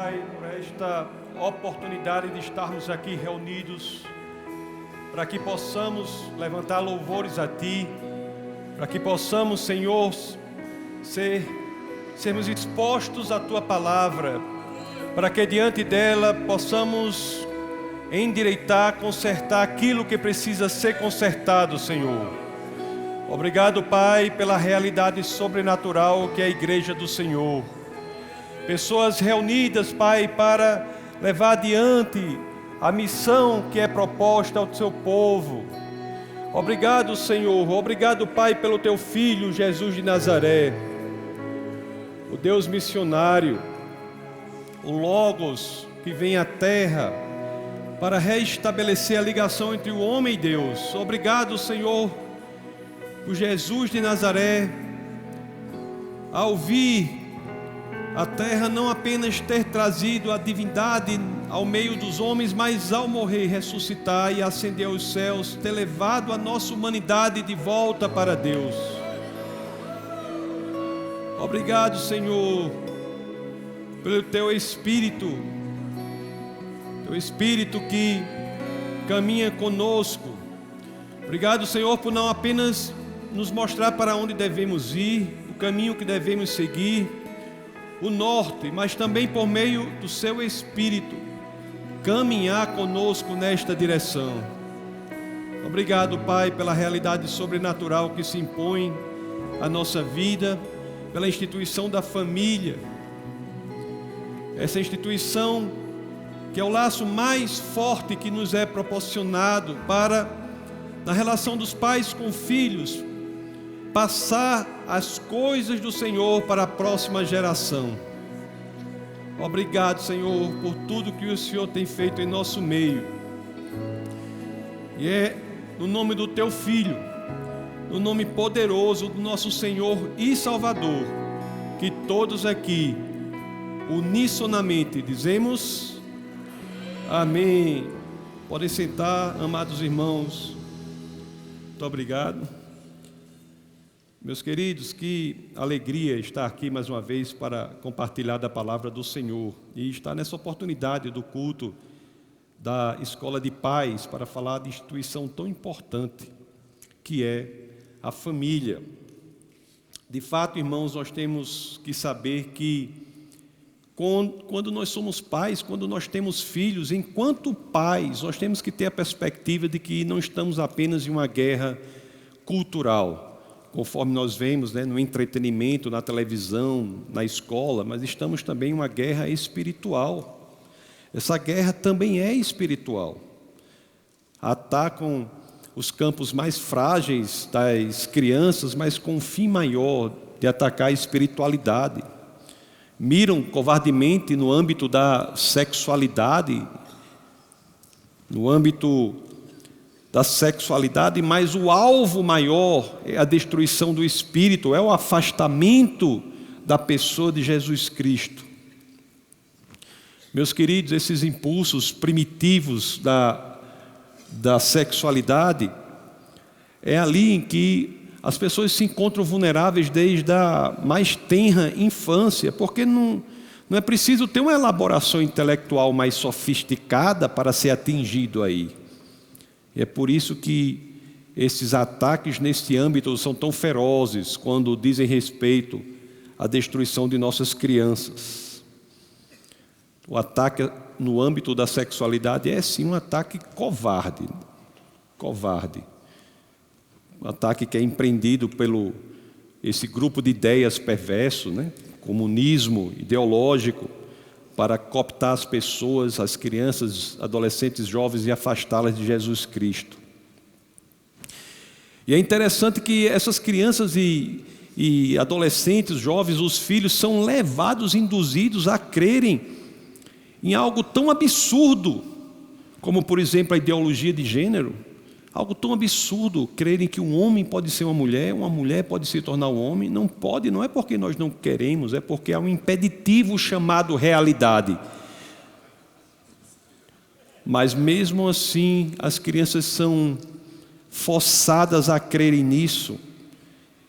Pai, por esta oportunidade de estarmos aqui reunidos, para que possamos levantar louvores a Ti, para que possamos, Senhor, sermos expostos à Tua palavra, para que diante dela possamos endireitar, consertar aquilo que precisa ser consertado, Senhor. Obrigado, Pai, pela realidade sobrenatural que é a igreja do Senhor. Pessoas reunidas, Pai, para levar adiante a missão que é proposta ao Seu povo. Obrigado, Senhor. Obrigado, Pai, pelo Teu Filho, Jesus de Nazaré, o Deus missionário, o Logos que vem à terra para restabelecer a ligação entre o homem e Deus. Obrigado, Senhor, por Jesus de Nazaré, ao vir a terra não apenas ter trazido a divindade ao meio dos homens, mas ao morrer, ressuscitar e ascender aos céus, ter levado a nossa humanidade de volta para Deus. Obrigado, Senhor, pelo Teu Espírito que caminha conosco. Obrigado, Senhor, por não apenas nos mostrar para onde devemos ir, o caminho que devemos seguir, o norte, mas também por meio do Seu Espírito, caminhar conosco nesta direção. Obrigado, Pai, pela realidade sobrenatural que se impõe à nossa vida, pela instituição da família, essa instituição que é o laço mais forte que nos é proporcionado para, na relação dos pais com filhos, passar as coisas do Senhor para a próxima geração. Obrigado, Senhor, por tudo que o Senhor tem feito em nosso meio. E é no nome do Teu Filho, no nome poderoso do nosso Senhor e Salvador, que todos aqui, unissonamente, dizemos amém. Podem sentar, amados irmãos. Muito obrigado. Meus queridos, que alegria estar aqui mais uma vez para compartilhar da palavra do Senhor e estar nessa oportunidade do culto da Escola de Pais para falar de instituição tão importante que é a família. De fato, irmãos, nós temos que saber que quando nós somos pais, quando nós temos filhos, enquanto pais, nós temos que ter a perspectiva de que não estamos apenas em uma guerra cultural, conforme nós vemos, no entretenimento, na televisão, na escola, mas estamos também em uma guerra espiritual. Essa guerra também é espiritual. Atacam os campos mais frágeis das crianças, mas com um fim maior de atacar a espiritualidade. Miram covardemente no âmbito da sexualidade, mas o alvo maior é a destruição do espírito, é o afastamento da pessoa de Jesus Cristo. Meus queridos, esses impulsos primitivos da sexualidade, é ali em que as pessoas se encontram vulneráveis desde a mais tenra infância, porque não é preciso ter uma elaboração intelectual mais sofisticada para ser atingido aí. E é por isso que esses ataques neste âmbito são tão ferozes quando dizem respeito à destruição de nossas crianças. O ataque no âmbito da sexualidade é sim um ataque covarde. Um ataque que é empreendido pelo esse grupo de ideias perverso, comunismo ideológico, para cooptar as pessoas, as crianças, adolescentes, jovens e afastá-las de Jesus Cristo. E é interessante que essas crianças e adolescentes, jovens, os filhos, são levados, induzidos a crerem em algo tão absurdo, como, por exemplo, a ideologia de gênero. Algo tão absurdo, crerem que um homem pode ser uma mulher pode se tornar um homem. Não pode, não é porque nós não queremos, é porque há um impeditivo chamado realidade. Mas mesmo assim, as crianças são forçadas a crerem nisso.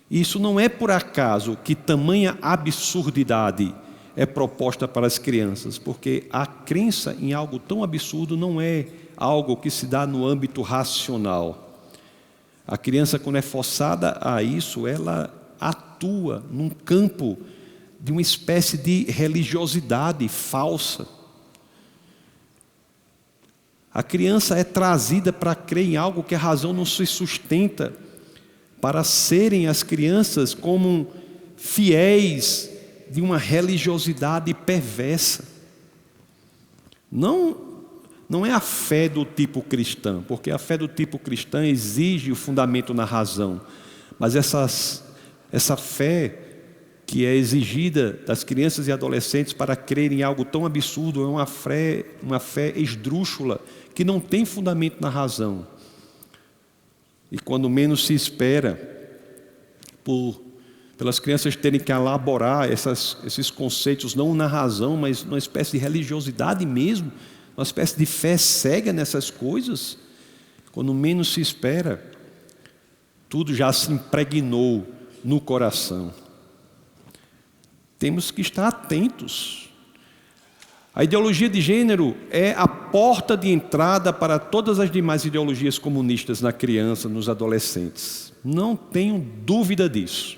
Isso não é por acaso que tamanha absurdidade é proposta para as crianças, porque a crença em algo tão absurdo não é algo que se dá no âmbito racional. A criança, quando é forçada a isso, ela atua num campo de uma espécie de religiosidade falsa. A criança é trazida para crer em algo que a razão não se sustenta, para serem as crianças como fiéis de uma religiosidade perversa. Não é a fé do tipo cristã, porque a fé do tipo cristã exige o fundamento na razão, mas essa fé que é exigida das crianças e adolescentes para crerem em algo tão absurdo é uma fé esdrúxula, que não tem fundamento na razão. E quando menos se espera, pelas crianças terem que elaborar esses conceitos, não na razão, mas numa espécie de religiosidade mesmo, uma espécie de fé cega nessas coisas, quando menos se espera, tudo já se impregnou no coração. Temos que estar atentos. A ideologia de gênero é a porta de entrada para todas as demais ideologias comunistas na criança, nos adolescentes. Não tenho dúvida disso.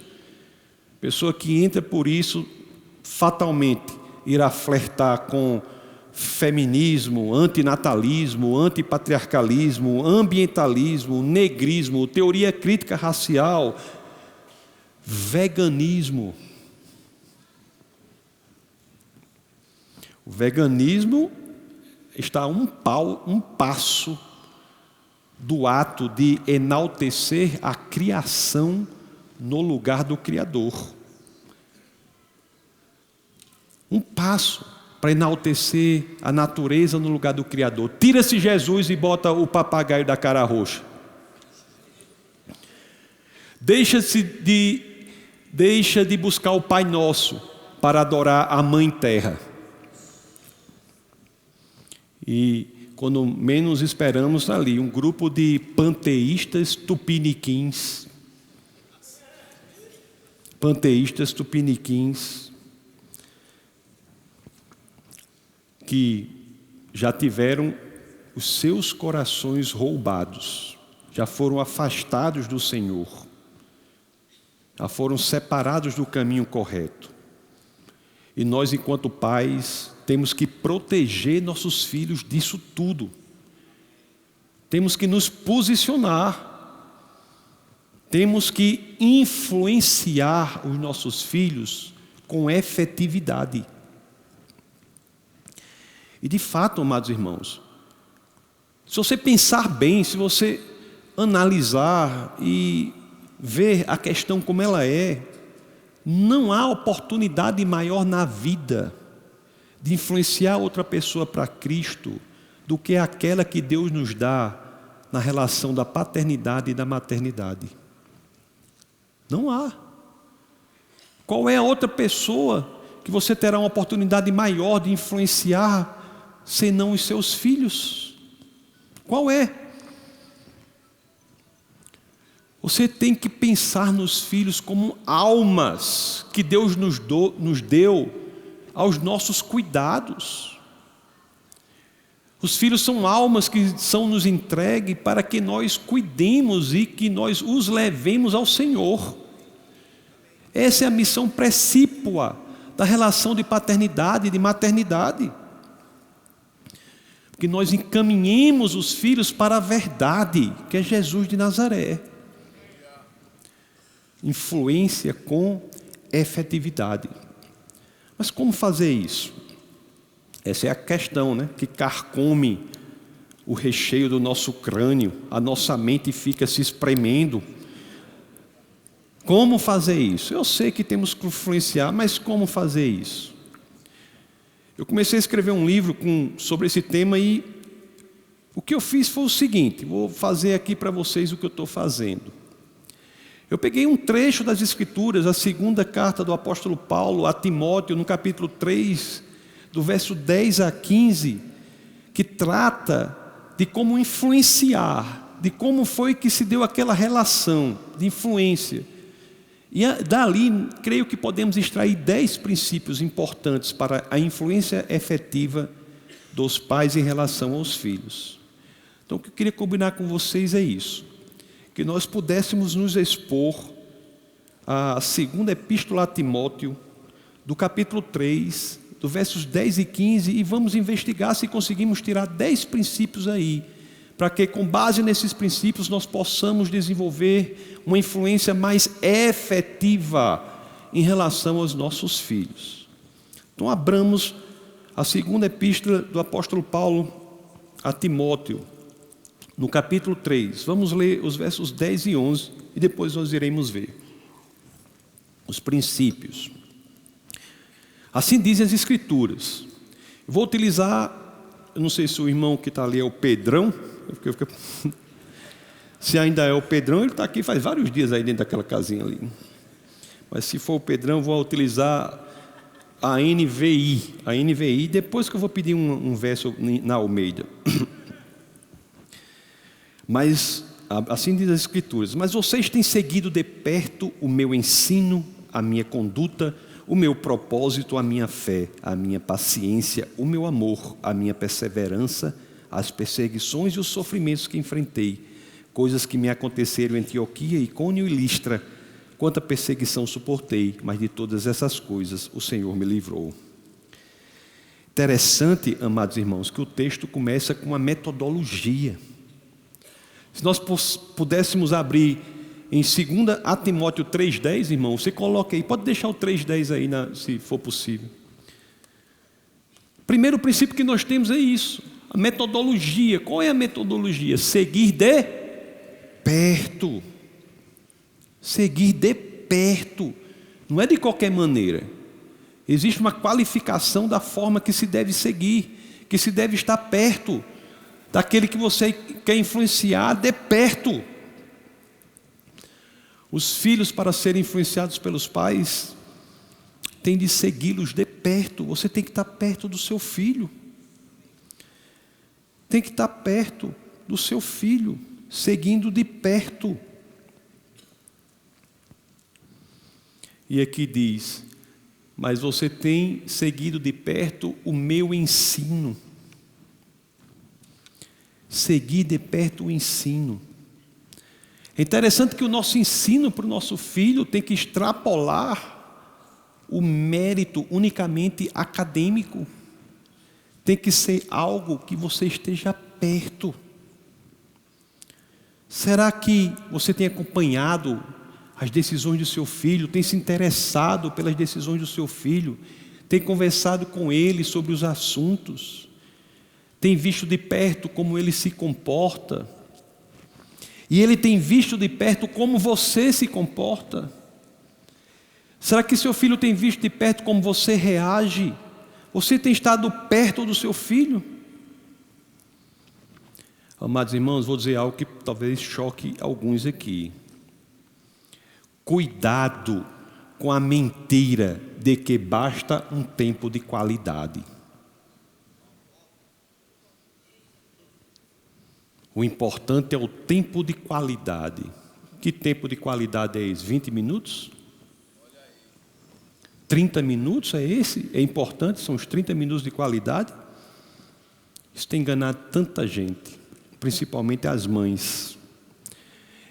Pessoa que entra por isso, fatalmente irá flertar com feminismo, antinatalismo, antipatriarcalismo, ambientalismo, negrismo, teoria crítica racial, veganismo. O veganismo está a um passo do ato de enaltecer a criação no lugar do Criador. Um passo para enaltecer a natureza no lugar do Criador. Tira-se Jesus e bota o papagaio da cara roxa. Deixa de buscar o Pai Nosso para adorar a Mãe Terra. E quando menos esperamos ali, um grupo de panteístas tupiniquins. Que já tiveram os seus corações roubados, já foram afastados do Senhor, já foram separados do caminho correto. E nós, enquanto pais, temos que proteger nossos filhos disso tudo. Temos que nos posicionar. Temos que influenciar os nossos filhos com efetividade. E de fato, amados irmãos, se você pensar bem, se você analisar e ver a questão como ela é, não há oportunidade maior na vida de influenciar outra pessoa para Cristo do que aquela que Deus nos dá na relação da paternidade e da maternidade. Não há. Qual é a outra pessoa que você terá uma oportunidade maior de influenciar senão os seus filhos? Qual é? Você tem que pensar nos filhos como almas que Deus nos deu aos nossos cuidados. Os filhos são almas que são nos entregues para que nós cuidemos e que nós os levemos ao Senhor. Essa é a missão precípua da relação de paternidade e de maternidade. Que nós encaminhemos os filhos para a verdade, que é Jesus de Nazaré. Influência com efetividade. Mas como fazer isso? Essa é a questão, que carcome o recheio do nosso crânio, a nossa mente fica se espremendo. Como fazer isso? Eu sei que temos que influenciar, mas como fazer isso? Eu comecei a escrever um livro sobre esse tema e o que eu fiz foi o seguinte, vou fazer aqui para vocês o que eu estou fazendo. Eu peguei um trecho das Escrituras, a segunda carta do apóstolo Paulo a Timóteo, no capítulo 3, do verso 10 a 15, que trata de como influenciar, de como foi que se deu aquela relação de influência. E dali, creio que podemos extrair 10 princípios importantes para a influência efetiva dos pais em relação aos filhos. Então, o que eu queria combinar com vocês é isso, que nós pudéssemos nos expor à segunda epístola a Timóteo, do capítulo 3, do versos 10 e 15, e vamos investigar se conseguimos tirar 10 princípios aí, para que com base nesses princípios nós possamos desenvolver uma influência mais efetiva em relação aos nossos filhos. Então abramos a segunda epístola do apóstolo Paulo a Timóteo, no capítulo 3. Vamos ler os versos 10 e 11 e depois nós iremos ver os princípios. Assim dizem as Escrituras. Vou utilizar, eu não sei se o irmão que está ali é o Pedrão, se ainda é o Pedrão, ele está aqui faz vários dias aí dentro daquela casinha ali. Mas se for o Pedrão, vou utilizar a NVI, depois que eu vou pedir um verso na Almeida. Mas, assim diz as Escrituras, mas vocês têm seguido de perto o meu ensino, a minha conduta, o meu propósito, a minha fé, a minha paciência, o meu amor, a minha perseverança, as perseguições e os sofrimentos que enfrentei, coisas que me aconteceram em Antioquia, Icônio e Listra. Quanta perseguição suportei, mas de todas essas coisas o Senhor me livrou. Interessante, amados irmãos, que o texto começa com uma metodologia. Se nós pudéssemos abrir em 2 Timóteo 3,10, irmão, você coloca aí, pode deixar o 3,10 aí, se for possível. Primeiro princípio que nós temos é isso, a metodologia. Qual é a metodologia? Seguir de perto. Seguir de perto, não é de qualquer maneira. Existe uma qualificação da forma que se deve seguir, que se deve estar perto daquele que você quer influenciar de perto. Os filhos, para serem influenciados pelos pais, têm de segui-los de perto. Você tem que estar perto do seu filho. Tem que estar perto do seu filho, seguindo de perto. E aqui diz, mas você tem seguido de perto o meu ensino. Seguir de perto o ensino. É interessante que o nosso ensino para o nosso filho tem que extrapolar o mérito unicamente acadêmico. Tem que ser algo que você esteja perto. Será que você tem acompanhado as decisões do seu filho, tem se interessado pelas decisões do seu filho, tem conversado com ele sobre os assuntos, tem visto de perto como ele se comporta, e ele tem visto de perto como você se comporta? Será que seu filho tem visto de perto como você reage? Você tem estado perto do seu filho? Amados irmãos, vou dizer algo que talvez choque alguns aqui. Cuidado com a mentira de que basta um tempo de qualidade. O importante é o tempo de qualidade. Que tempo de qualidade é esse? 20 minutos? 30 minutos é esse? É importante, são os 30 minutos de qualidade? Isso tem enganado tanta gente, principalmente as mães.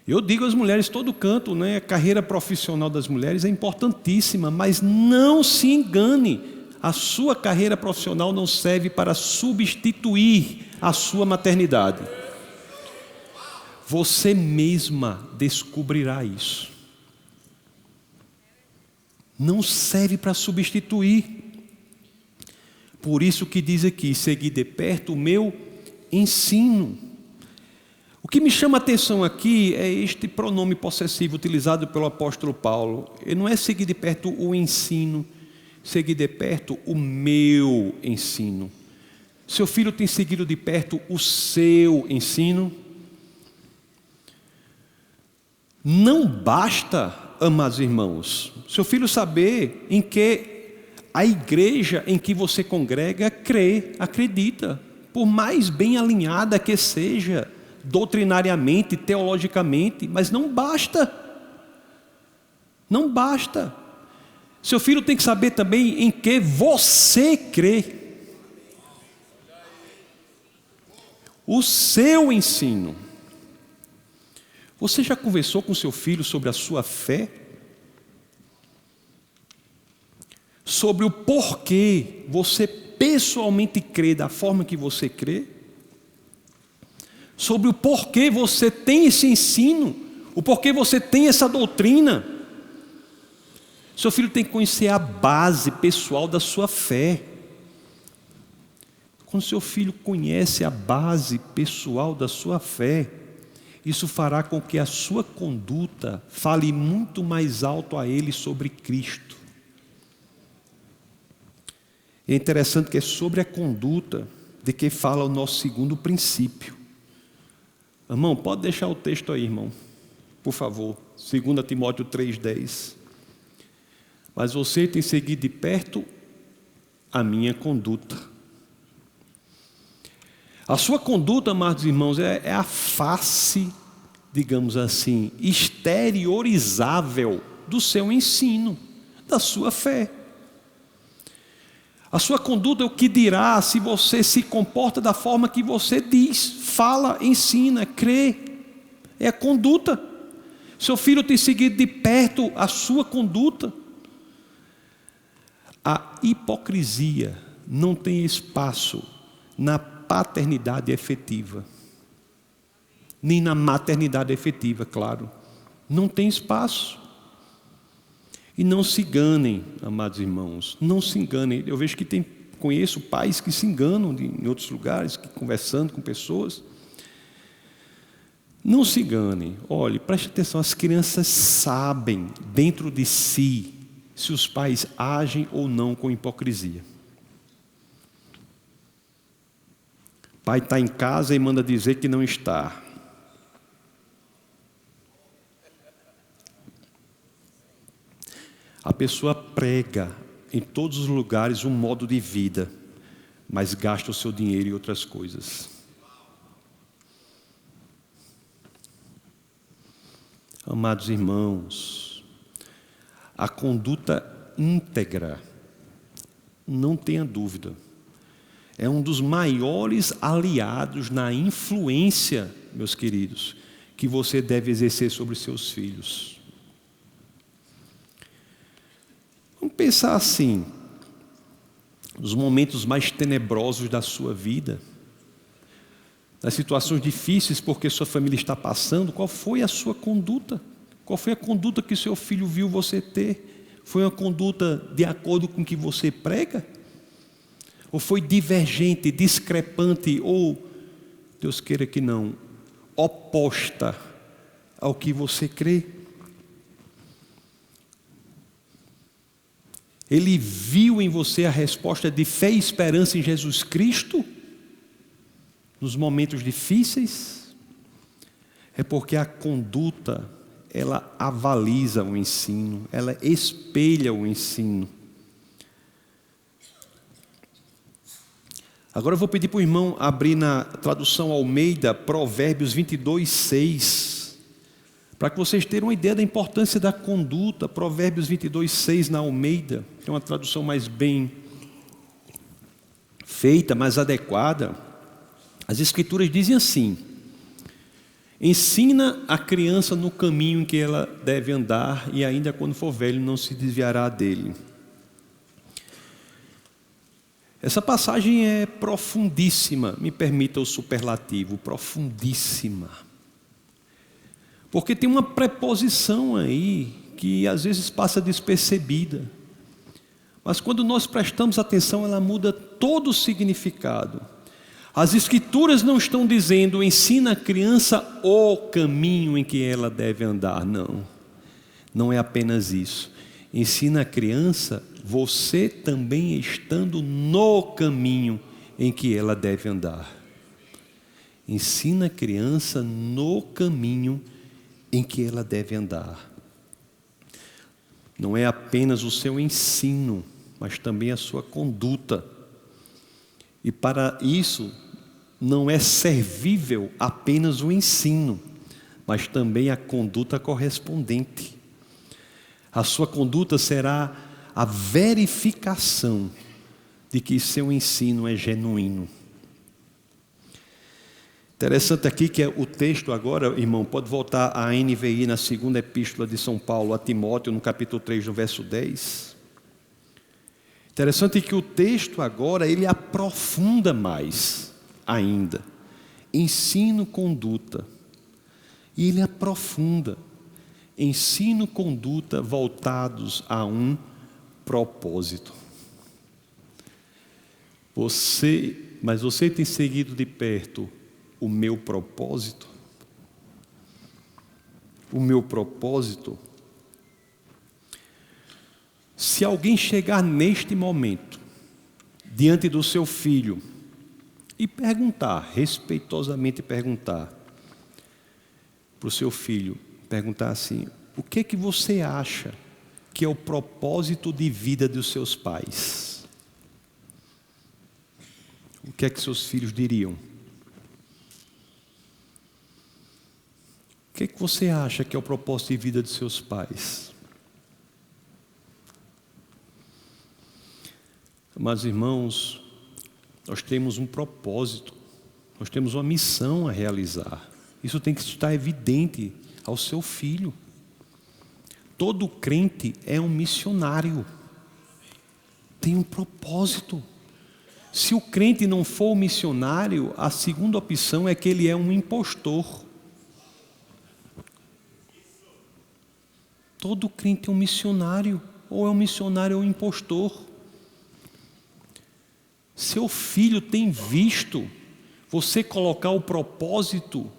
Eu digo às mulheres todo canto, né? A carreira profissional das mulheres é importantíssima, mas não se engane, a sua carreira profissional não serve para substituir a sua maternidade. Você mesma descobrirá isso. Não serve para substituir. Por isso que diz aqui, seguir de perto o meu ensino. O que me chama a atenção aqui é este pronome possessivo utilizado pelo apóstolo Paulo. Ele não é seguir de perto o ensino, seguir de perto o meu ensino. Seu filho tem seguido de perto o seu ensino? Não basta, amados irmãos, seu filho saber em que a igreja em que você congrega crê, acredita, por mais bem alinhada que seja, doutrinariamente, teologicamente, mas não basta. Não basta. Seu filho tem que saber também em que você crê. O seu ensino. Você já conversou com seu filho sobre a sua fé? Sobre o porquê você pessoalmente crê da forma que você crê? Sobre o porquê você tem esse ensino? O porquê você tem essa doutrina? Seu filho tem que conhecer a base pessoal da sua fé. Quando seu filho conhece a base pessoal da sua fé, isso fará com que a sua conduta fale muito mais alto a ele sobre Cristo. É interessante que é sobre a conduta de que fala o nosso segundo princípio. Irmão, pode deixar o texto aí, irmão, por favor. 2 Timóteo 3,10. Mas você tem seguido de perto a minha conduta. A sua conduta, amados irmãos, é a face, digamos assim, exteriorizável do seu ensino, da sua fé. A sua conduta é o que dirá se você se comporta da forma que você diz, fala, ensina, crê. É a conduta. Seu filho tem seguido de perto a sua conduta. A hipocrisia não tem espaço na paternidade efetiva, nem na maternidade efetiva, claro. Não tem espaço. E não se enganem, amados irmãos, não se enganem. Eu vejo que conheço pais que se enganam em outros lugares, que conversando com pessoas. Não se enganem. Olhe, preste atenção, as crianças sabem dentro de si se os pais agem ou não com hipocrisia. O pai está em casa e manda dizer que não está. A pessoa prega em todos os lugares um modo de vida, mas gasta o seu dinheiro em outras coisas. Amados irmãos, a conduta íntegra, não tenha dúvida, é um dos maiores aliados na influência, meus queridos, que você deve exercer sobre seus filhos. Vamos pensar assim, nos momentos mais tenebrosos da sua vida, nas situações difíceis porque sua família está passando, qual foi a sua conduta? Qual foi a conduta que seu filho viu você ter? Foi uma conduta de acordo com o que você prega? Ou foi divergente, discrepante, ou, Deus queira que não, oposta ao que você crê? Ele viu em você a resposta de fé e esperança em Jesus Cristo? Nos momentos difíceis? É porque a conduta, ela avaliza o ensino, ela espelha o ensino. Agora eu vou pedir para o irmão abrir na tradução Almeida, Provérbios 22:6, para que vocês tenham uma ideia da importância da conduta. Provérbios 22:6 na Almeida, que é uma tradução mais bem feita, mais adequada. As Escrituras dizem assim: ensina a criança no caminho em que ela deve andar, e ainda quando for velho não se desviará dele. Essa passagem é profundíssima, me permita o superlativo, profundíssima. Porque tem uma preposição aí que às vezes passa despercebida. Mas quando nós prestamos atenção, ela muda todo o significado. As Escrituras não estão dizendo, ensina a criança o caminho em que ela deve andar. Não, não é apenas isso. Ensina a criança, você também estando no caminho em que ela deve andar. Ensina a criança no caminho em que ela deve andar. Não é apenas o seu ensino, mas também a sua conduta. E para isso, não é servível apenas o ensino, mas também a conduta correspondente. A sua conduta será a verificação de que seu ensino é genuíno. Interessante aqui que o texto agora, irmão, pode voltar à NVI na segunda epístola de São Paulo a Timóteo, no capítulo 3, no verso 10. Interessante que o texto agora, ele aprofunda mais ainda. Ensino, conduta. E ele aprofunda. Ensino, conduta voltados a um propósito. Mas você tem seguido de perto o meu propósito? O meu propósito? Se alguém chegar neste momento, diante do seu filho, e perguntar, respeitosamente perguntar, para o seu filho, perguntar assim: o que que você acha que é o propósito de vida dos seus pais? O que é que seus filhos diriam? O que é que você acha que é o propósito de vida dos seus pais? Amados irmãos, nós temos um propósito, nós temos uma missão a realizar. Isso tem que estar evidente ao seu filho. Todo crente é um missionário, tem um propósito. Se o crente não for um missionário, a segunda opção é que ele é um impostor. Todo crente é um missionário, ou é um missionário ou um impostor. Seu filho tem visto você colocar o propósito,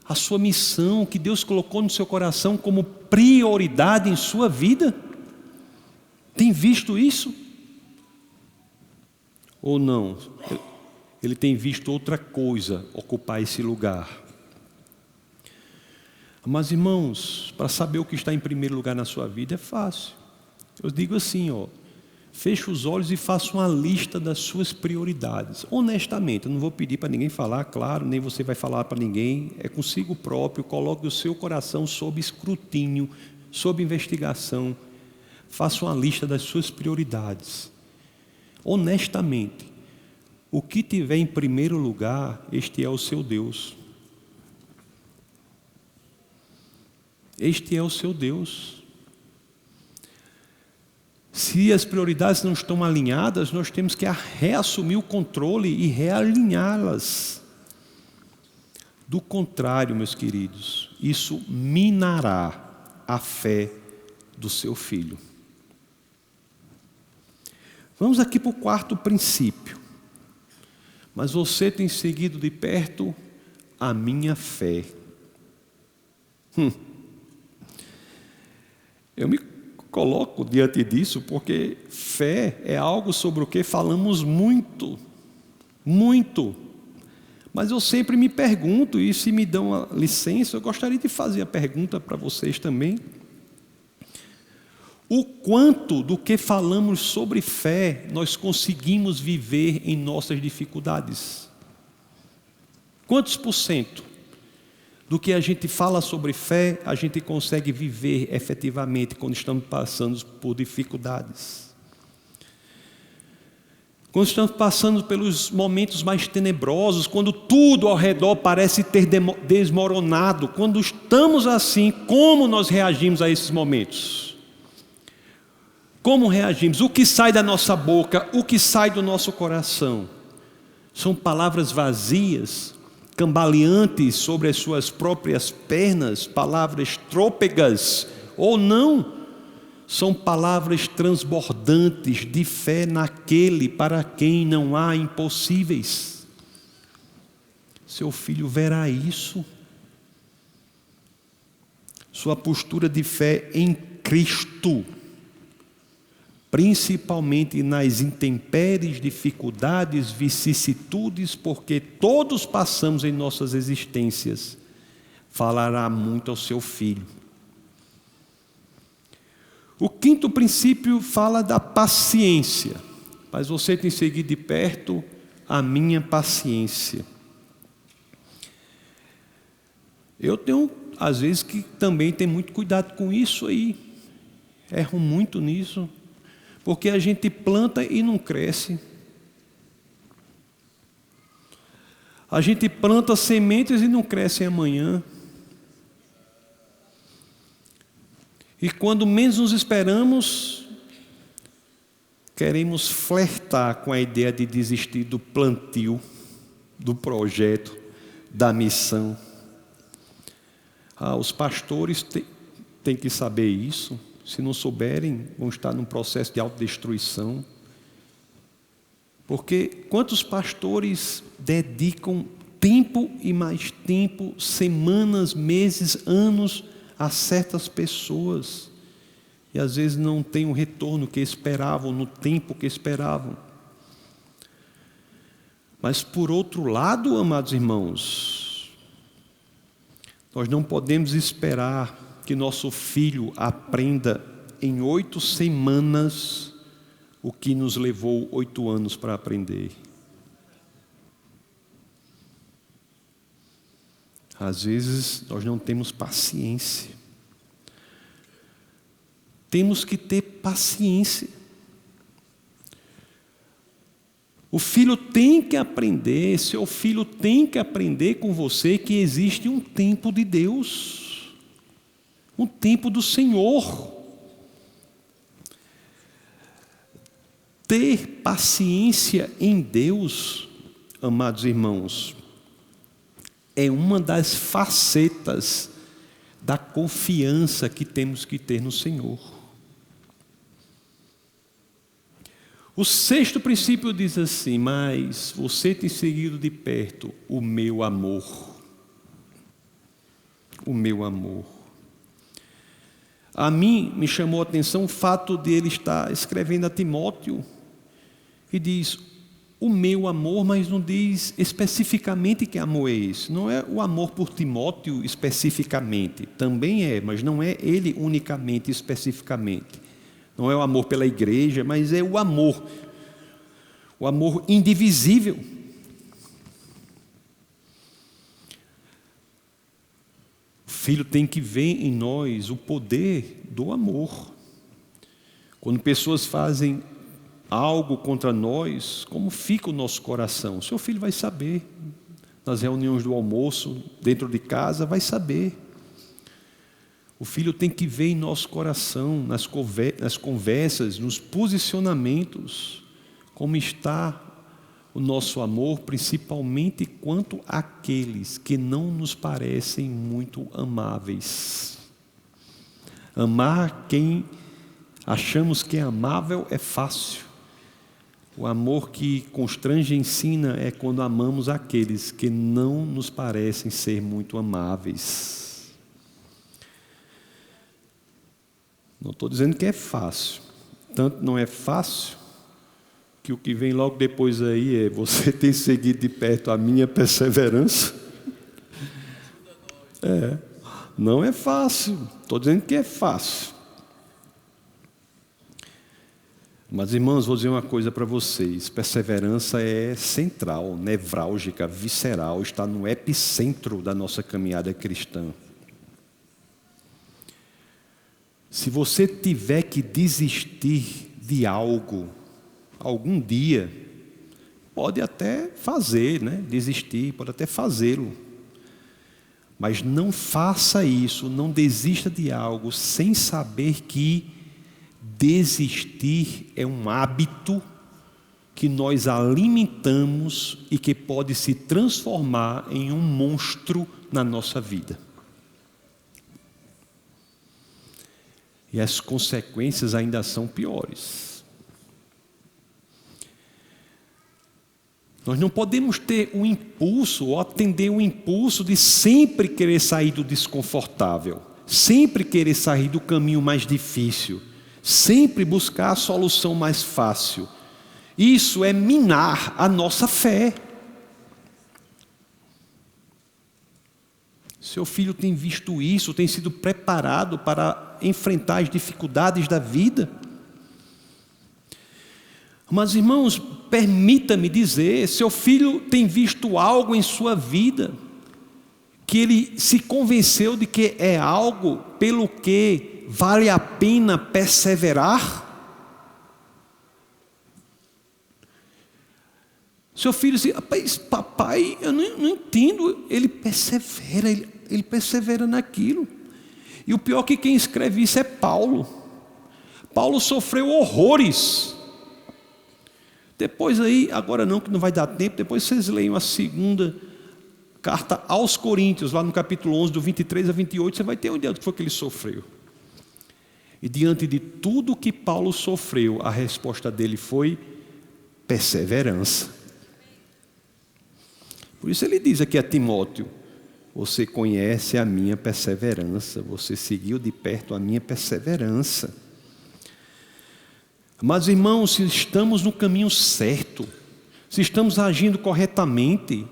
a sua missão que Deus colocou no seu coração como prioridade em sua vida? Tem visto isso? Ou não? Ele tem visto outra coisa ocupar esse lugar. Mas irmãos, para saber o que está em primeiro lugar na sua vida é fácil. Eu digo assim, feche os olhos e faça uma lista das suas prioridades. Honestamente, eu não vou pedir para ninguém falar, claro, nem você vai falar para ninguém. É consigo próprio, coloque o seu coração sob escrutínio, sob investigação. Faça uma lista das suas prioridades. Honestamente, o que tiver em primeiro lugar, este é o seu Deus. Este é o seu Deus. Se as prioridades não estão alinhadas, nós temos que reassumir o controle e realinhá-las. Do contrário, meus queridos, isso minará a fé do seu filho. Vamos aqui para o quarto princípio. Mas você tem seguido de perto a minha fé. Eu me coloco diante disso porque fé é algo sobre o que falamos muito, muito. Mas eu sempre me pergunto, e se me dão a licença, eu gostaria de fazer a pergunta para vocês também. O quanto do que falamos sobre fé nós conseguimos viver em nossas dificuldades? Quantos por cento do que a gente fala sobre fé, a gente consegue viver efetivamente quando estamos passando por dificuldades? Quando estamos passando pelos momentos mais tenebrosos, quando tudo ao redor parece ter desmoronado, quando estamos assim, como nós reagimos a esses momentos? Como reagimos? O que sai da nossa boca, o que sai do nosso coração? São palavras vazias, cambaleantes sobre as suas próprias pernas, palavras trôpegas, ou não? São palavras transbordantes de fé naquele para quem não há impossíveis. Seu filho verá isso. Sua postura de fé em Cristo, principalmente nas intempéries, dificuldades, vicissitudes, porque todos passamos em nossas existências, falará muito ao seu filho. O quinto princípio fala da paciência, mas você tem seguido de perto a minha paciência. Eu tenho, às vezes, que também tem muito cuidado com isso aí. erram muito nisso, porque a gente planta e não cresce. A gente planta sementes e não crescem amanhã. E quando menos nos esperamos, queremos flertar com a ideia de desistir do plantio, do projeto, da missão. Os pastores têm que saber isso. Se não souberem, vão estar num processo de autodestruição. Porque quantos pastores dedicam tempo e mais tempo, semanas, meses, anos, a certas pessoas, e às vezes não tem o retorno que esperavam, no tempo que esperavam. Mas por outro lado, amados irmãos, nós não podemos esperar que nosso filho aprenda em 8 semanas o que nos levou 8 anos para aprender. Às vezes nós não temos paciência. Temos que ter paciência. O filho tem que aprender, seu filho tem que aprender com você que existe um tempo de Deus, um tempo do Senhor. Ter paciência em Deus, amados irmãos, é uma das facetas da confiança que temos que ter no Senhor. O 6º princípio diz assim: mas você tem seguido de perto o meu amor. O meu amor. A mim me chamou a atenção o fato de ele estar escrevendo a Timóteo e diz o meu amor, mas não diz especificamente que amor é esse. Não é o amor por Timóteo especificamente, também é, mas não é ele unicamente, especificamente. Não é o amor pela igreja, mas é o amor indivisível. O filho tem que ver em nós o poder do amor. Quando pessoas fazem algo contra nós, como fica o nosso coração? O seu filho vai saber. Nas reuniões do almoço, dentro de casa, vai saber. O filho tem que ver em nosso coração, nas conversas, nos posicionamentos, como está o nosso amor, principalmente quanto àqueles que não nos parecem muito amáveis. Amar quem achamos que é amável é fácil. O amor que constrange e ensina é quando amamos aqueles que não nos parecem ser muito amáveis. Não estou dizendo que é fácil. Tanto não é fácil, que o que vem logo depois aí é: você tem seguido de perto a minha perseverança? Não é fácil. Estou dizendo que é fácil. Mas, irmãos, vou dizer uma coisa para vocês: perseverança é central, nevrálgica, visceral, está no epicentro da nossa caminhada cristã. Se você tiver que desistir de algo, algum dia, pode até fazer, desistir, pode até fazê-lo. Mas não faça isso, não desista de algo sem saber que desistir é um hábito que nós alimentamos e que pode se transformar em um monstro na nossa vida. E as consequências ainda são piores. Nós não podemos ter o impulso ou atender o impulso de sempre querer sair do desconfortável, sempre querer sair do caminho mais difícil, sempre buscar a solução mais fácil. Isso é minar a nossa fé. Seu filho tem visto isso, tem sido preparado para enfrentar as dificuldades da vida. Mas, irmãos, permita-me dizer, seu filho tem visto algo em sua vida, que ele se convenceu de que é algo pelo que vale a pena perseverar? Seu filho diz: papai, eu não entendo. Ele persevera naquilo. E o pior é que quem escreve isso é Paulo. Paulo sofreu horrores. Depois aí, agora não, que não vai dar tempo, depois vocês leiam a segunda carta aos Coríntios, lá no capítulo 11, do 23 a 28, você vai ter uma ideia do que foi que ele sofreu. E diante de tudo que Paulo sofreu, a resposta dele foi perseverança. Por isso ele diz aqui a Timóteo: você conhece a minha perseverança, você seguiu de perto a minha perseverança. Mas, irmãos, se estamos no caminho certo, se estamos agindo corretamente,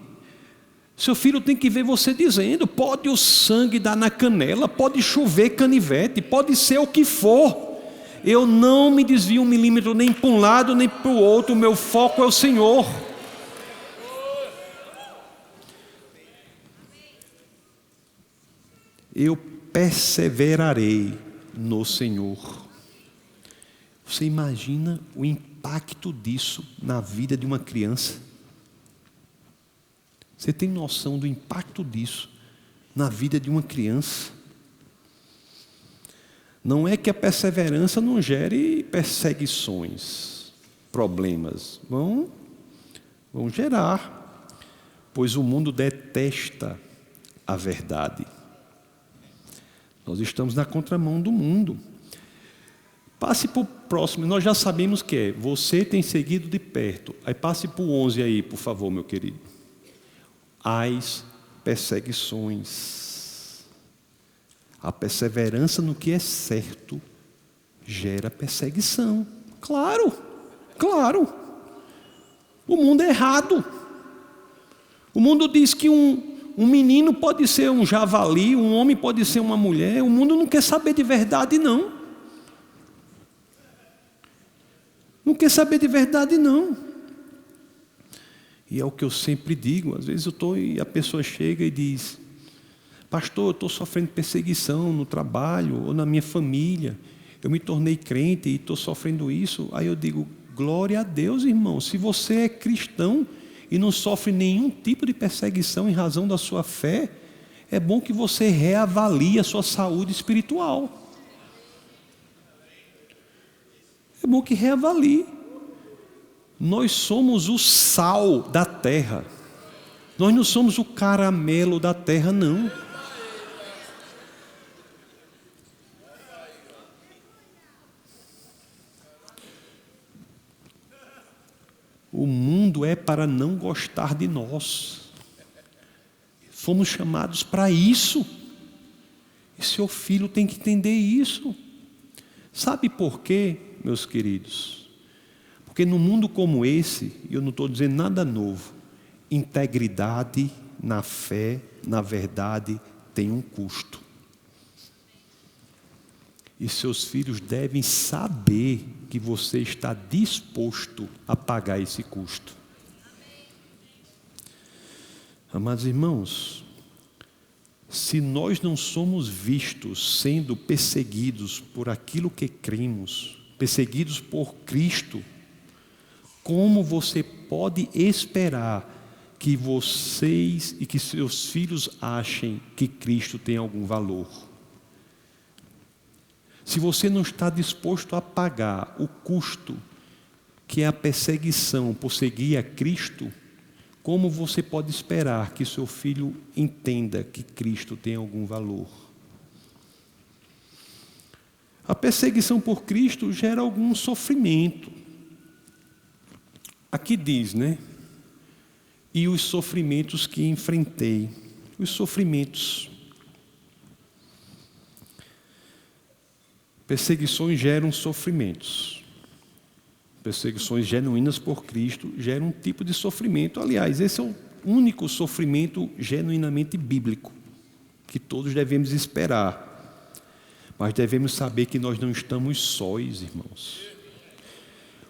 seu filho tem que ver você dizendo: pode o sangue dar na canela, pode chover canivete, pode ser o que for, eu não me desvio 1 milímetro nem para um lado nem para o outro, o meu foco é o Senhor. Eu perseverarei no Senhor. Você imagina o impacto disso na vida de uma criança? Você tem noção do impacto disso na vida de uma criança? Não é que a perseverança não gere perseguições, problemas. Vão gerar, pois o mundo detesta a verdade. Nós estamos na contramão do mundo. Passe para o próximo, nós já sabemos que é: você tem seguido de perto. Aí passe para o 11 aí, por favor, meu querido. As perseguições. A perseverança no que é certo gera perseguição. Claro. O mundo é errado. O mundo diz que um menino pode ser um javali, um homem pode ser uma mulher. O mundo não quer saber de verdade, não. Não quer saber de verdade, não. E é o que eu sempre digo. Às vezes eu estou e a pessoa chega e diz: pastor, eu estou sofrendo perseguição no trabalho ou na minha família. Eu me tornei crente e estou sofrendo isso. Aí eu digo: glória a Deus, irmão. Se você é cristão e não sofre nenhum tipo de perseguição em razão da sua fé, é bom que você reavalie a sua saúde espiritual. É bom que reavalie. Nós somos o sal da terra. Nós não somos o caramelo da terra, não. O mundo é para não gostar de nós. Fomos chamados para isso. E seu filho tem que entender isso. Sabe por quê, meus queridos? Porque num mundo como esse, e eu não estou dizendo nada novo, integridade na fé, na verdade, tem um custo. E seus filhos devem saber que você está disposto a pagar esse custo. Amados irmãos, se nós não somos vistos sendo perseguidos por aquilo que cremos, perseguidos por Cristo, como você pode esperar que vocês e que seus filhos achem que Cristo tem algum valor? Se você não está disposto a pagar o custo que é a perseguição por seguir a Cristo, como você pode esperar que seu filho entenda que Cristo tem algum valor? A perseguição por Cristo gera algum sofrimento. Aqui diz, né? E os sofrimentos que enfrentei. Os sofrimentos. Perseguições geram sofrimentos. Perseguições genuínas por Cristo geram um tipo de sofrimento. Aliás, esse é o único sofrimento genuinamente bíblico que todos devemos esperar. Mas devemos saber que nós não estamos sós, irmãos.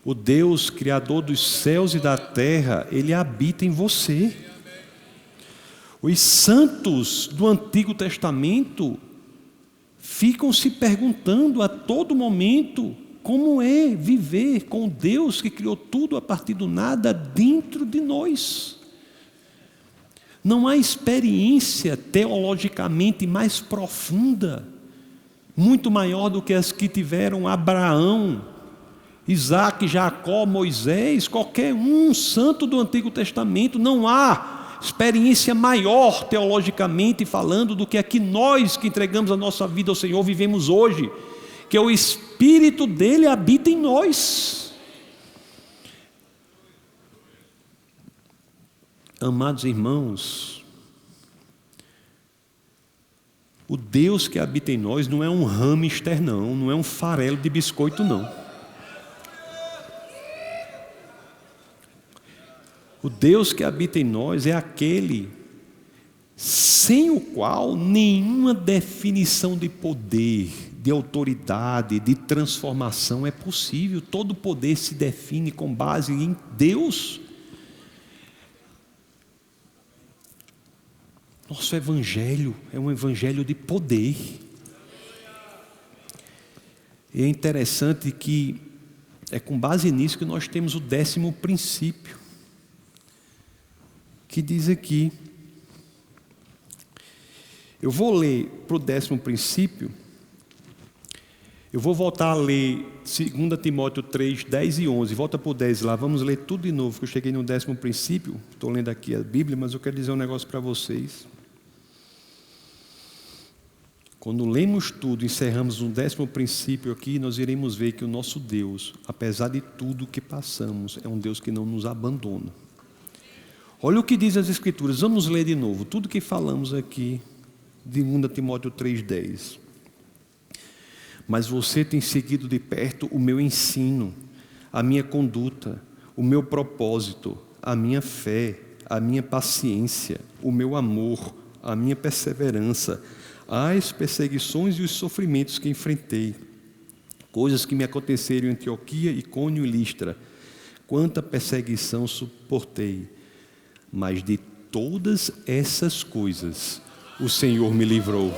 O Deus, Criador dos céus e da terra, Ele habita em você. Os santos do Antigo Testamento ficam se perguntando a todo momento como é viver com Deus que criou tudo a partir do nada dentro de nós. Não há experiência teologicamente mais profunda, muito maior do que as que tiveram Abraão, Isaac, Jacó, Moisés, qualquer um santo do Antigo Testamento. Não há experiência maior teologicamente falando do que a que nós que entregamos a nossa vida ao Senhor vivemos hoje, que é o Espírito dele habita em nós. Amados irmãos, o Deus que habita em nós não é um hamster não é um farelo de biscoito não. O Deus que habita em nós é aquele sem o qual nenhuma definição de poder, de autoridade, de transformação é possível. Todo poder se define com base em Deus. Nosso evangelho é um evangelho de poder. E é interessante que é com base nisso que nós temos o 10º princípio, que diz aqui. Eu vou ler para o 10º princípio. Eu vou voltar a ler 2 Timóteo 3, 10 e 11. Volta para o 10 lá, vamos ler tudo de novo, que eu cheguei no 10º princípio. Estou lendo aqui a Bíblia, mas eu quero dizer um negócio para vocês. Quando lemos tudo, encerramos um 10º princípio aqui, nós iremos ver que o nosso Deus, apesar de tudo que passamos, é um Deus que não nos abandona. Olha o que diz as Escrituras, vamos ler de novo, tudo que falamos aqui, de 2 Timóteo 3,10. Mas você tem seguido de perto o meu ensino, a minha conduta, o meu propósito, a minha fé, a minha paciência, o meu amor, a minha perseverança, as perseguições e os sofrimentos que enfrentei, coisas que me aconteceram em Antioquia, Icônio e Listra. Quanta perseguição suportei, mas de todas essas coisas o Senhor me livrou.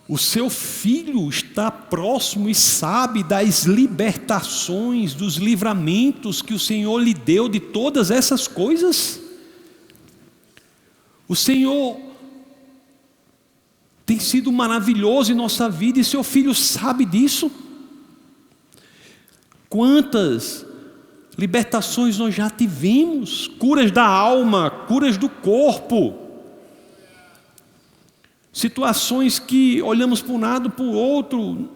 O seu filho está próximo e sabe das libertações, dos livramentos que o Senhor lhe deu de todas essas coisas. O Senhor tem sido maravilhoso em nossa vida e seu filho sabe disso. Quantas libertações nós já tivemos, curas da alma, curas do corpo. Situações que olhamos para um lado, para o outro,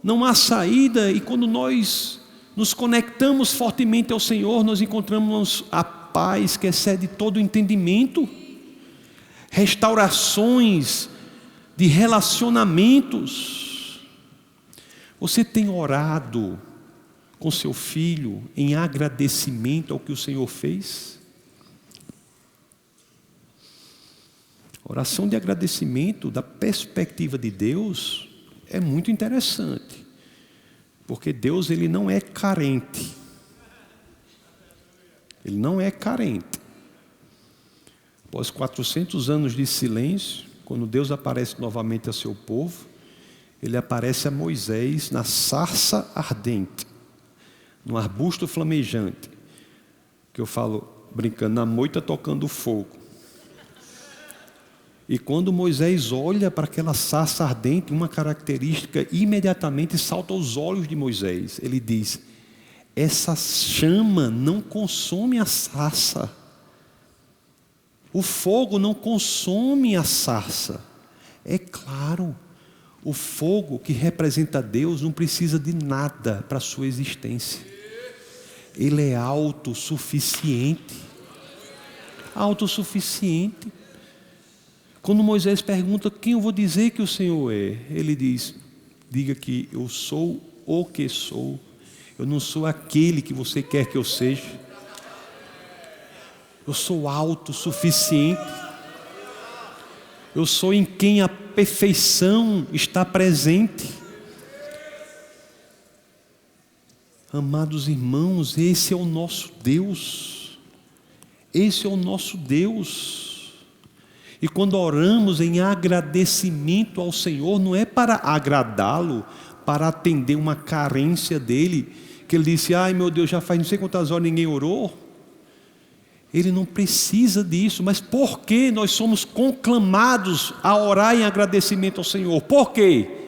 não há saída, e quando nós nos conectamos fortemente ao Senhor, nós encontramos a paz que excede todo o entendimento, restaurações de relacionamentos. Você tem orado com seu filho em agradecimento ao que o Senhor fez? Oração de agradecimento, da perspectiva de Deus, é muito interessante. Porque Deus, ele não é carente. Ele não é carente. Após 400 anos de silêncio, quando Deus aparece novamente a seu povo, ele aparece a Moisés na sarça ardente, no arbusto flamejante, que eu falo, brincando, na moita tocando fogo. E quando Moisés olha para aquela sarça ardente, uma característica imediatamente salta aos olhos de Moisés. Ele diz: essa chama não consome a sarça. O fogo não consome a sarça. É claro, o fogo que representa Deus não precisa de nada para a sua existência. Ele é autossuficiente. Autossuficiente. Quando Moisés pergunta quem eu vou dizer que o Senhor é, ele diz: diga que eu sou o que sou. Eu não sou aquele que você quer que eu seja. Eu sou autossuficiente. Eu sou em quem a perfeição está presente. Amados irmãos, esse é o nosso Deus. Esse é o nosso Deus. E quando oramos em agradecimento ao Senhor, não é para agradá-lo, para atender uma carência dele, que ele disse: ai meu Deus, já faz não sei quantas horas ninguém orou. Ele não precisa disso, mas por que nós somos conclamados a orar em agradecimento ao Senhor? Por quê?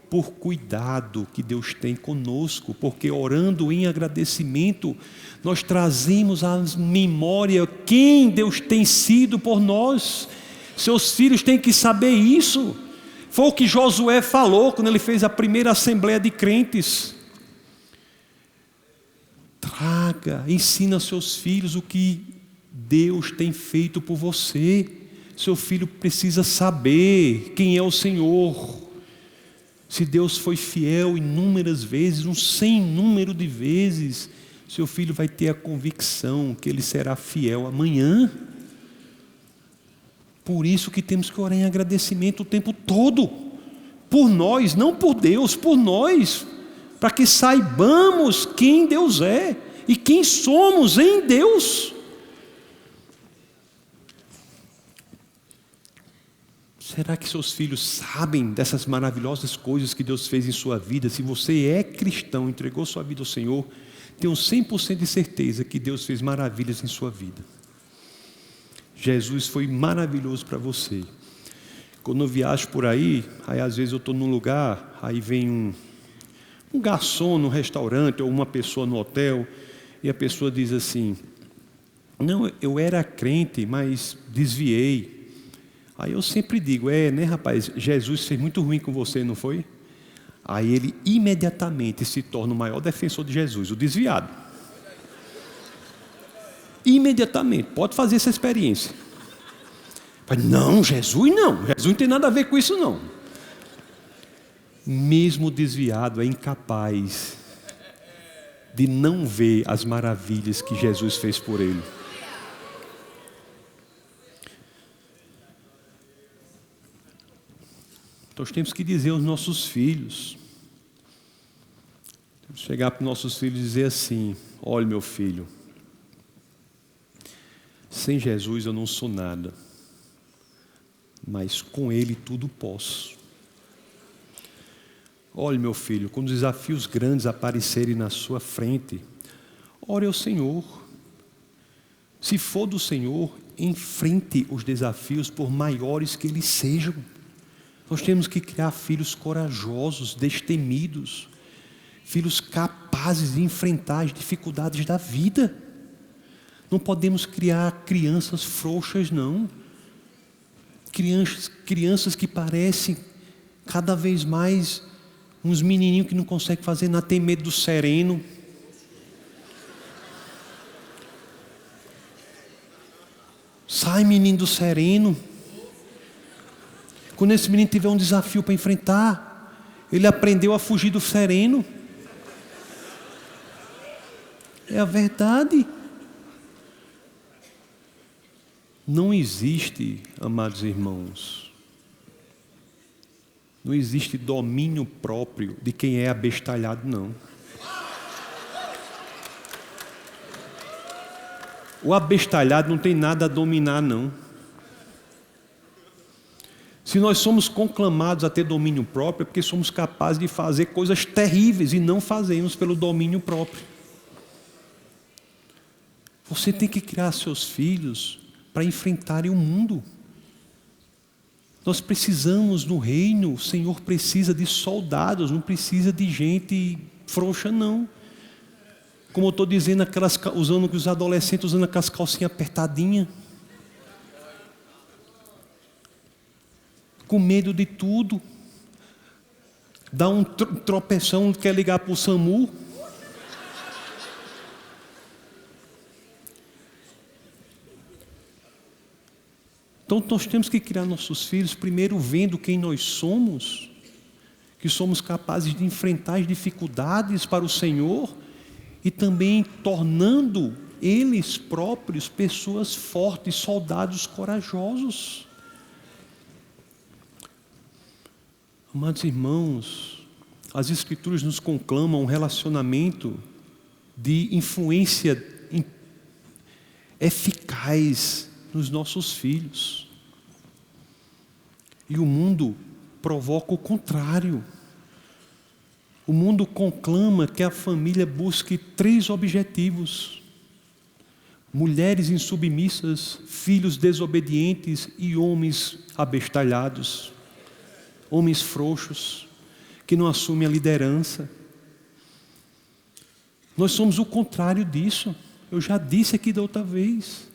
Por cuidado que Deus tem conosco, porque orando em agradecimento, nós trazemos à memória quem Deus tem sido por nós. Seus filhos têm que saber isso. Foi o que Josué falou quando ele fez a primeira assembleia de crentes. Traga, ensina aos seus filhos o que Deus tem feito por você. Seu filho precisa saber quem é o Senhor. Se Deus foi fiel inúmeras vezes, um sem número de vezes, seu filho vai ter a convicção que ele será fiel amanhã. Por isso que temos que orar em agradecimento o tempo todo, por nós, não por Deus, por nós, para que saibamos quem Deus é e quem somos em Deus. Será que seus filhos sabem dessas maravilhosas coisas que Deus fez em sua vida? Se você é cristão, entregou sua vida ao Senhor, tenho 100% de certeza que Deus fez maravilhas em sua vida. Jesus foi maravilhoso para você. Quando eu viajo por aí às vezes eu estou num lugar, aí vem um garçom no restaurante ou uma pessoa no hotel, e a pessoa diz assim: não, eu era crente, mas desviei. Aí eu sempre digo: né rapaz, Jesus fez muito ruim com você, não foi? Aí ele imediatamente se torna o maior defensor de Jesus, o desviado. Imediatamente, pode fazer essa experiência. Não, Jesus não tem nada a ver com isso não. Mesmo desviado é incapaz de não ver as maravilhas que Jesus fez por ele. Então nós temos que dizer aos nossos filhos, temos que chegar para os nossos filhos e dizer assim: olha meu filho, sem Jesus eu não sou nada, mas com Ele tudo posso. Olha meu filho, quando os desafios grandes aparecerem na sua frente, ore ao Senhor. Se for do Senhor, enfrente os desafios por maiores que eles sejam. Nós temos que criar filhos corajosos, destemidos, filhos capazes de enfrentar as dificuldades da vida. Não podemos criar crianças frouxas, não. Crianças que parecem cada vez mais uns menininhos que não conseguem fazer nada, tem medo do sereno. Sai, menino do sereno. Quando esse menino tiver um desafio para enfrentar, ele aprendeu a fugir do sereno. É a verdade. Não existe, amados irmãos, não existe domínio próprio de quem é abestalhado, não. O abestalhado não tem nada a dominar, não. Se nós somos conclamados a ter domínio próprio, é porque somos capazes de fazer coisas terríveis e não fazemos pelo domínio próprio. Você tem que criar seus filhos para enfrentarem o mundo. Nós precisamos no reino, o Senhor precisa de soldados, não precisa de gente frouxa, não. Como eu estou dizendo, os adolescentes usando aquelas calcinhas apertadinhas, com medo de tudo, dá um tropeção, quer ligar para o SAMU. Então nós temos que criar nossos filhos primeiro vendo quem nós somos, que somos capazes de enfrentar as dificuldades para o Senhor e também tornando eles próprios pessoas fortes, soldados corajosos. Amados irmãos, as Escrituras nos conclamam um relacionamento de influência eficaz nos nossos filhos. E o mundo provoca o contrário. O mundo conclama que a família busque 3 objetivos: mulheres insubmissas, filhos desobedientes e homens abestalhados, homens frouxos, que não assumem a liderança. Nós somos o contrário disso. Eu já disse aqui da outra vez.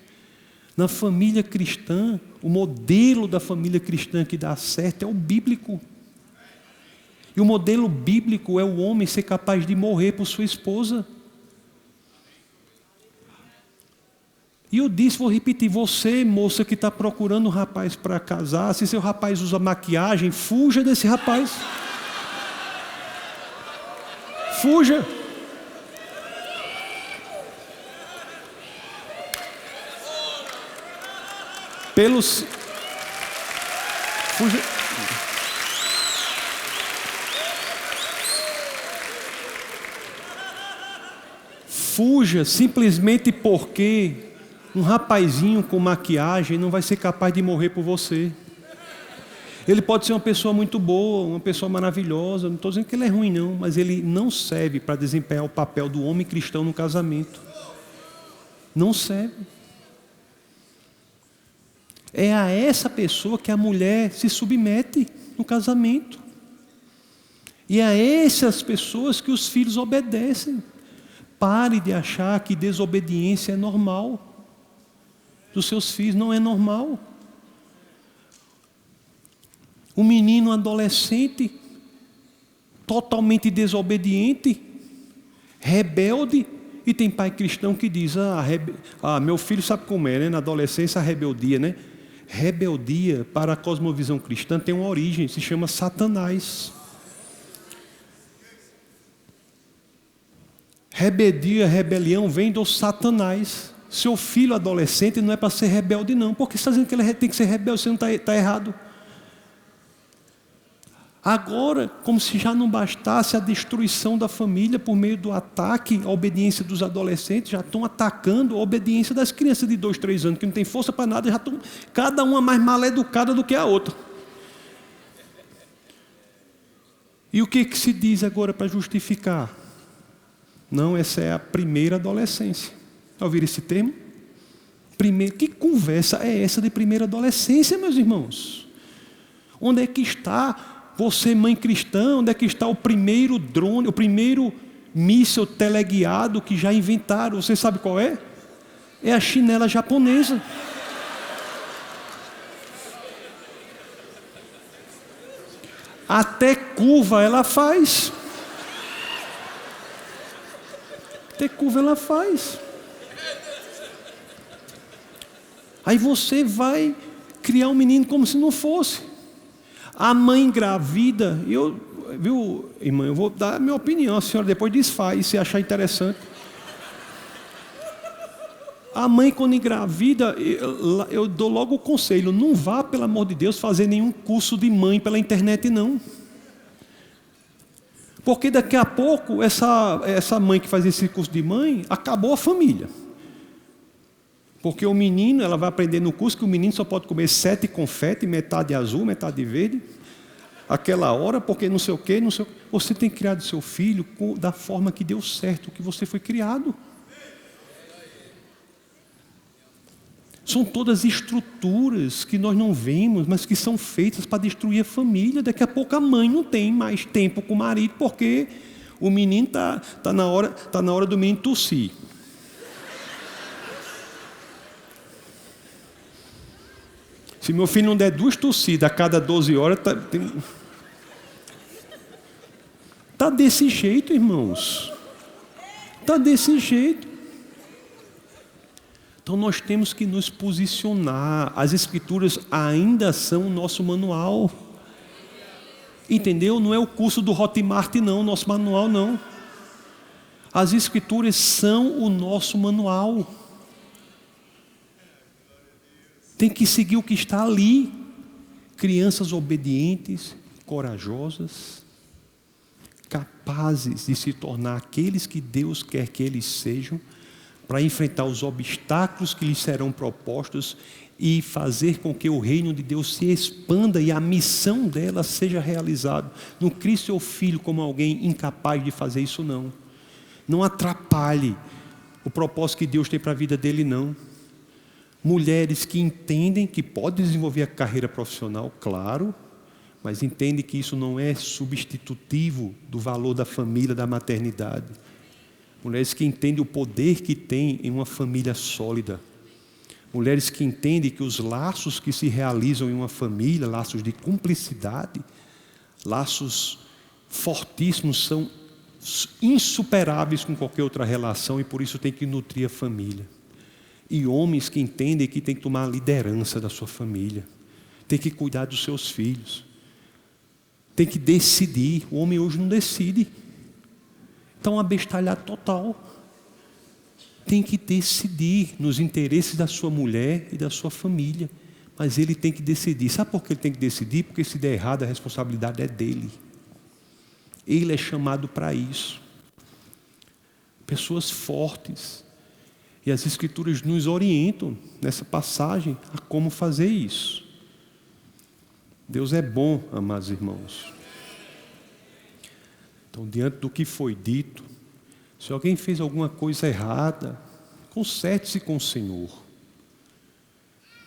Na família cristã, o modelo da família cristã que dá certo é o bíblico. E o modelo bíblico é o homem ser capaz de morrer por sua esposa. E eu disse, vou repetir, você, moça que está procurando um rapaz para casar, se seu rapaz usa maquiagem, fuja desse rapaz. Fuja. Fuja. Fuja simplesmente porque um rapazinho com maquiagem não vai ser capaz de morrer por você. Ele pode ser uma pessoa muito boa, uma pessoa maravilhosa, não estou dizendo que ele é ruim não, mas ele não serve para desempenhar o papel do homem cristão no casamento. Não serve. É a essa pessoa que a mulher se submete no casamento. E a essas pessoas que os filhos obedecem. Pare de achar que desobediência é normal. Dos seus filhos não é normal. Um menino adolescente, totalmente desobediente, rebelde, e tem pai cristão que diz, meu filho sabe como é, né? Na adolescência a rebeldia, né? Rebeldia para a cosmovisão cristã tem uma origem, se chama Satanás. Rebeldia, rebelião vem do Satanás. Seu filho adolescente não é para ser rebelde não, porque você está dizendo que ele tem que ser rebelde, você não está errado. Agora, como se já não bastasse a destruição da família por meio do ataque à obediência dos adolescentes, já estão atacando a obediência das crianças de 2, 3 anos, que não tem força para nada, já estão cada uma mais mal educada do que a outra. E o que se diz agora para justificar? Não, essa é a primeira adolescência. Já ouviram esse termo? Que conversa é essa de primeira adolescência, meus irmãos? Onde é que está você, mãe cristã, onde é que está o primeiro drone, o primeiro míssil teleguiado que já inventaram? Você sabe qual é? É a chinela japonesa. Até curva ela faz. Até curva ela faz. Aí você vai criar um menino como se não fosse. A mãe engravida, viu, irmã, eu vou dar a minha opinião, a senhora depois desfaz, se achar interessante. A mãe quando engravida, eu dou logo o conselho, não vá, pelo amor de Deus, fazer nenhum curso de mãe pela internet não. Porque daqui a pouco, essa mãe que faz esse curso de mãe, acabou a família. Porque o menino, ela vai aprender no curso que o menino só pode comer 7 confetes, metade azul, metade verde, aquela hora, porque não sei o quê, não sei o quê. Você tem criado seu filho da forma que deu certo, que você foi criado. São todas estruturas que nós não vemos, mas que são feitas para destruir a família. Daqui a pouco a mãe não tem mais tempo com o marido, porque o menino tá na hora do menino tossir. Se meu filho não der 2 tossidas a cada 12 horas, tá desse jeito, irmãos. Tá desse jeito. Então nós temos que nos posicionar. As Escrituras ainda são o nosso manual. Entendeu? Não é o curso do Hotmart não, nosso manual não. As Escrituras são o nosso manual. Tem que seguir o que está ali. Crianças obedientes, corajosas, capazes de se tornar aqueles que Deus quer que eles sejam, para enfrentar os obstáculos que lhes serão propostos e fazer com que o reino de Deus se expanda e a missão dela seja realizada. Não crie seu filho como alguém incapaz de fazer isso, não. Não atrapalhe o propósito que Deus tem para a vida dele, não. Mulheres que entendem que pode desenvolver a carreira profissional, claro, mas entendem que isso não é substitutivo do valor da família, da maternidade. Mulheres que entendem o poder que tem em uma família sólida. Mulheres que entendem que os laços que se realizam em uma família, laços de cumplicidade, laços fortíssimos, são insuperáveis com qualquer outra relação e por isso tem que nutrir a família. E homens que entendem que tem que tomar a liderança da sua família, tem que cuidar dos seus filhos, tem que decidir. O homem hoje não decide. Está um abestalhado total. Tem que decidir nos interesses da sua mulher e da sua família. Mas ele tem que decidir. Sabe por que ele tem que decidir? Porque se der errado, a responsabilidade é dele. Ele é chamado para isso. Pessoas fortes. E as Escrituras nos orientam nessa passagem a como fazer isso. Deus é bom, amados irmãos. Então, diante do que foi dito, se alguém fez alguma coisa errada, conserte-se com o Senhor.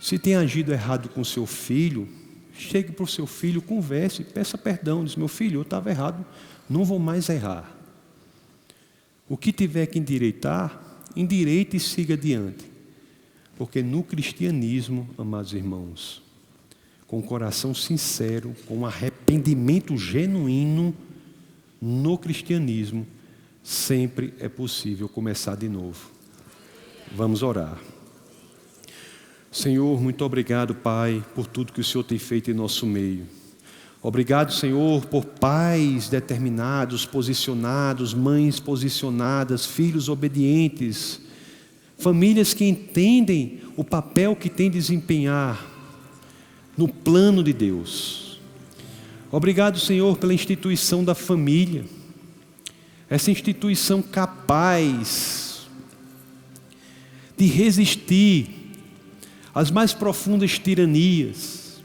Se tem agido errado com seu filho, chegue para o seu filho, converse, peça perdão. Diz: meu filho, eu estava errado, não vou mais errar. O que tiver que endireitar, endireite e siga adiante. Porque no cristianismo, amados irmãos, com um coração sincero, com um arrependimento genuíno, no cristianismo, sempre é possível começar de novo. Vamos orar. Senhor, muito obrigado, Pai, por tudo que o Senhor tem feito em nosso meio. Obrigado, Senhor, por pais determinados, posicionados, mães posicionadas, filhos obedientes, famílias que entendem o papel que tem de desempenhar no plano de Deus. Obrigado, Senhor, pela instituição da família, essa instituição capaz de resistir às mais profundas tiranias.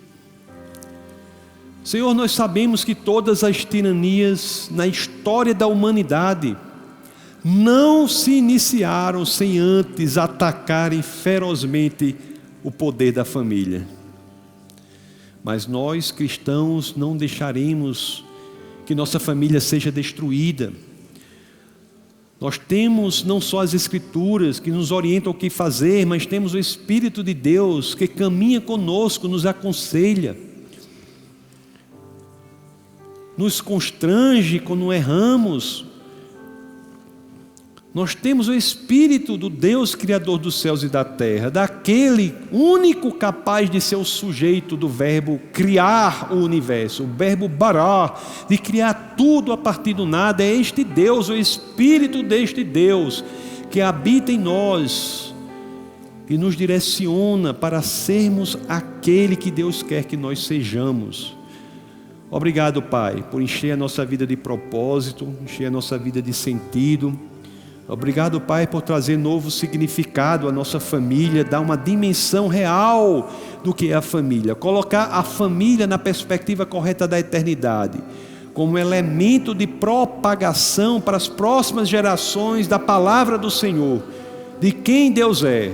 Senhor, nós sabemos que todas as tiranias na história da humanidade não se iniciaram sem antes atacarem ferozmente o poder da família. Mas nós, cristãos, não deixaremos que nossa família seja destruída. Nós temos não só as Escrituras que nos orientam o que fazer, mas temos o Espírito de Deus que caminha conosco, nos aconselha, nos constrange quando erramos. Nós temos o Espírito do Deus Criador dos céus e da terra, daquele único capaz de ser o sujeito do verbo criar o universo, o verbo bará, de criar tudo a partir do nada. É este Deus, o Espírito deste Deus, que habita em nós e nos direciona para sermos aquele que Deus quer que nós sejamos. Obrigado, Pai, por encher a nossa vida de propósito, encher a nossa vida de sentido. Obrigado, Pai, por trazer novo significado à nossa família, dar uma dimensão real do que é a família, colocar a família na perspectiva correta da eternidade, como elemento de propagação para as próximas gerações da palavra do Senhor, de quem Deus é.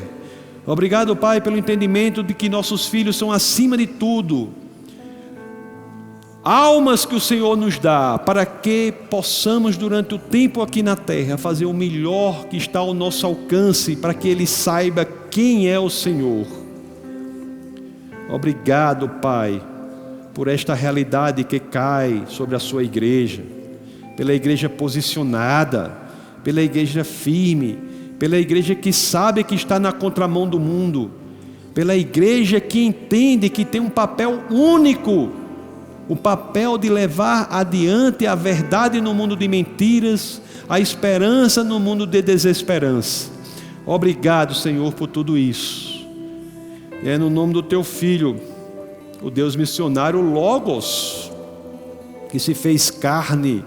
Obrigado, Pai, pelo entendimento de que nossos filhos são, acima de tudo, almas que o Senhor nos dá, para que possamos durante o tempo aqui na terra fazer o melhor que está ao nosso alcance, para que ele saiba quem é o Senhor. Obrigado, Pai, por esta realidade que cai sobre a sua igreja, pela igreja posicionada, pela igreja firme, pela igreja que sabe que está na contramão do mundo, pela igreja que entende que tem um papel único, o papel de levar adiante a verdade no mundo de mentiras, a esperança no mundo de desesperança. Obrigado, Senhor, por tudo isso. E é no nome do Teu Filho, o Deus missionário, o Logos, que se fez carne,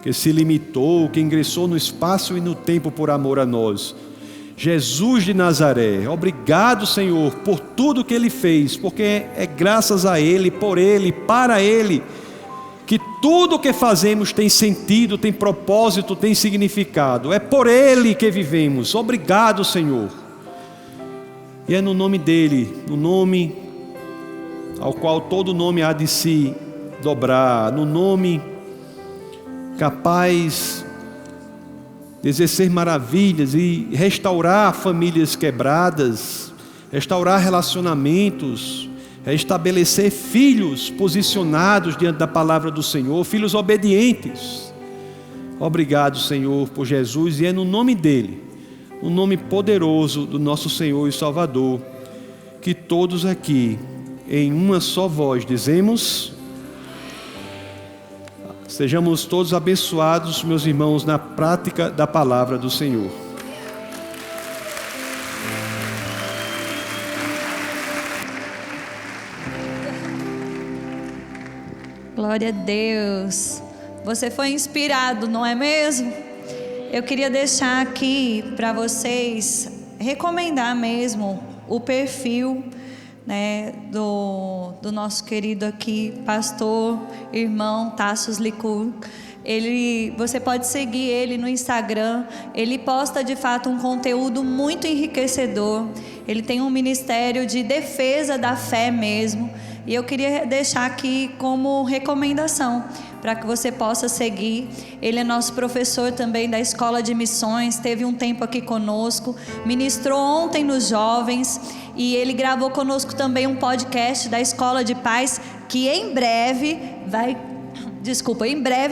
que se limitou, que ingressou no espaço e no tempo por amor a nós. Jesus de Nazaré. Obrigado, Senhor, por tudo que Ele fez, porque é graças a Ele, por Ele, para Ele, que tudo o que fazemos tem sentido, tem propósito, tem significado. É por Ele que vivemos. Obrigado, Senhor. E é no nome dEle, no nome ao qual todo nome há de se dobrar, no nome capaz de exercer maravilhas e restaurar famílias quebradas, restaurar relacionamentos, restabelecer filhos posicionados diante da palavra do Senhor, filhos obedientes. Obrigado, Senhor, por Jesus, e é no nome dEle, no nome poderoso do nosso Senhor e Salvador, que todos aqui, em uma só voz, dizemos: sejamos todos abençoados, meus irmãos, na prática da palavra do Senhor. Glória a Deus. Você foi inspirado, não é mesmo? Eu queria deixar aqui para vocês, recomendar mesmo o perfil, né, do nosso querido aqui, pastor, irmão Tassos Licur. Você pode seguir ele no Instagram. Ele posta de fato um conteúdo muito enriquecedor. Ele tem um ministério de defesa da fé mesmo. E eu queria deixar aqui como recomendação para que você possa seguir. Ele é nosso professor também da Escola de Missões, teve um tempo aqui conosco, ministrou ontem nos jovens, e ele gravou conosco também um podcast da Escola de Paz, que em breve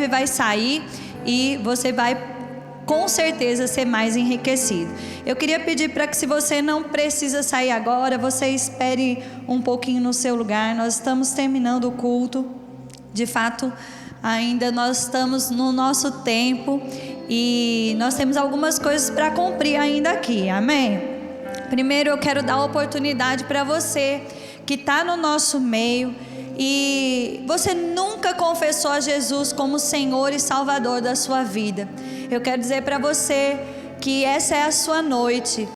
vai sair, e você vai com certeza ser mais enriquecido. Eu queria pedir para que, se você não precisa sair agora, você espere um pouquinho no seu lugar. Nós estamos terminando o culto. De fato, ainda nós estamos no nosso tempo e nós temos algumas coisas para cumprir ainda aqui. Amém? Primeiro, eu quero dar a oportunidade para você que está no nosso meio e você nunca confessou a Jesus como Senhor e Salvador da sua vida. Eu quero dizer para você que essa é a sua noite.